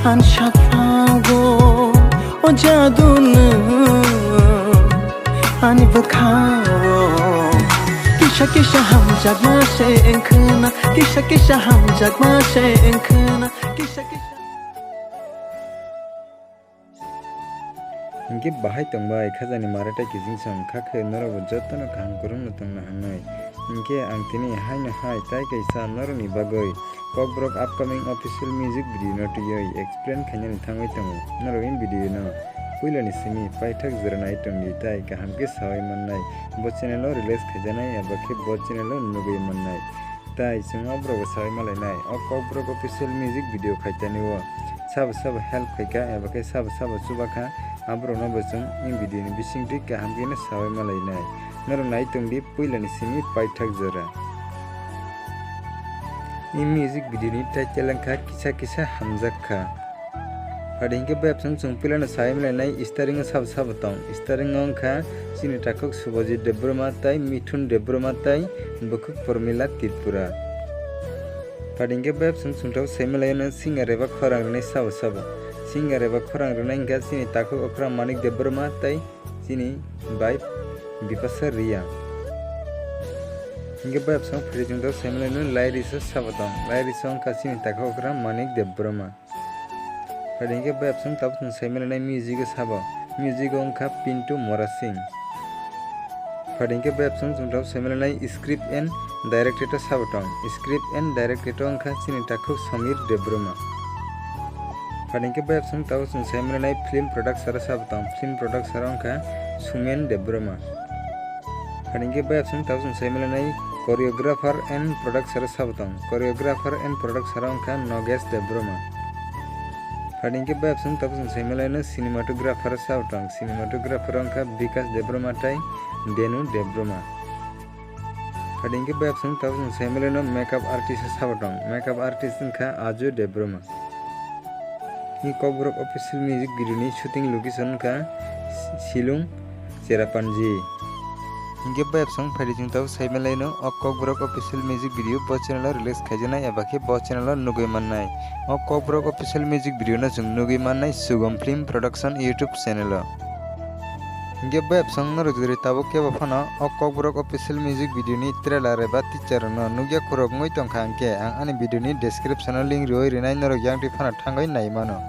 Anshafago o jadun ani bakhawo kisha kisha ham jagma se enkhna kisha ham jagma se enkhna kisha Inge bahai tongbai khajani marata kijing sam khakhe norobo jotono kaham kurung tongna hangnai inge angtini haino hai tai kaisa noroni bagoi kokbrok upcoming official music video no tuyoi explain khanyani thangoi tongo noro in video no puilani simi paithak jiranai tongdi tai kaham ke sawai mannai bo channel release khajanai aba khe bo channel nugui mannai tai sungabrok sawai malainai o kokbrok official music video khaitani o sab help khaika aba ke sab subakha abro no bosong in video ni bisingti kaham ke na sawai malainai noro nai tongdi puilani simi paithak jara in music video ni title angkha kisa hamjakha padingke babsang chungpilana saimlanai starring sab tong starring angkha sini takok subojit debroma tai mithun debroma tai bukuk formula tripura padingke babsang chungtau saimlaina singer eba khorang nai sab singer eba khorang nai angkha sini takok okra manik debroma tai sini by bipasa ria Hingga babsang prijung tau semelainu lairisa sabatong lairisong kasini takho okra manik debroma padingke babsang tabun semelanai music sabo music ongkha pintu morasing padingke babsang jungtau semelanai script and director sabatong script and director ongkha sini takho samir debroma padingke babsang tabun semelanai film producer sabatong film producer ongkha sumen debroma padingke babsang tabun semelanai choreographer and producer sabatong choreographer and producer ongkha nogesh debroma padingke babsang tabun semelaina cinematographer sabatong cinematographer ongkha vikas debroma tai denu debroma padingke babsang tabun semelaina makeup artist sabatong makeup artist ongkha aju debroma ni kokbrok official music video ni shooting location ongkha Shillong Cherrapunji Hingga babsang pharijung tau saimelaino kokbrok official music video bo channel release khajanai abakhe bo channel nugui mannai kokbrok official music video na jung nugui mannai Sugam Film Production YouTube channel Hingga babsang no rujuri tabo ke bafana kokbrok official music video ni trailer eba teaser no nugya khorok ngoi tongkha angke ang ani video ni description link roi rinai norok yangti phana thangoi naimano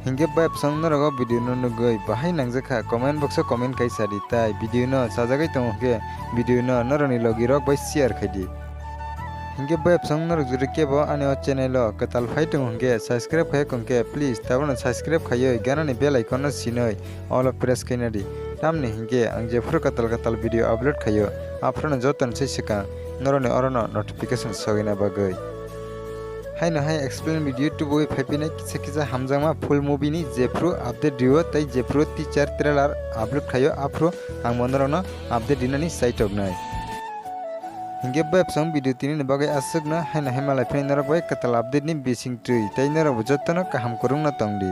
Hingga babsang norogo video no nugui bahai nangjakha comment box o comment kaisari tai video no sajagai tongke video no noroni logi rok bai share khaidi Hingga babsang norok juri kebo ani o channel o katal phai tongke subscribe khai kongke please tabona subscribe khayoi ganani bell icon no sinoi all of press kainadi tamni hingge ang je fur katal video upload khayo afrona joton sika noroni orono notification sogina bagai Haino hai explain video to boy phapina kisa hamjangma full movie ni jefru update dio tai jefru teacher trailer upload khayo afro ang monorono update dinani site ognai Hingga babsang video tini ni bagai asugna haino hai malai phai norok bai katal update ni bising tui tai norok jotono kaham kurung na tongdi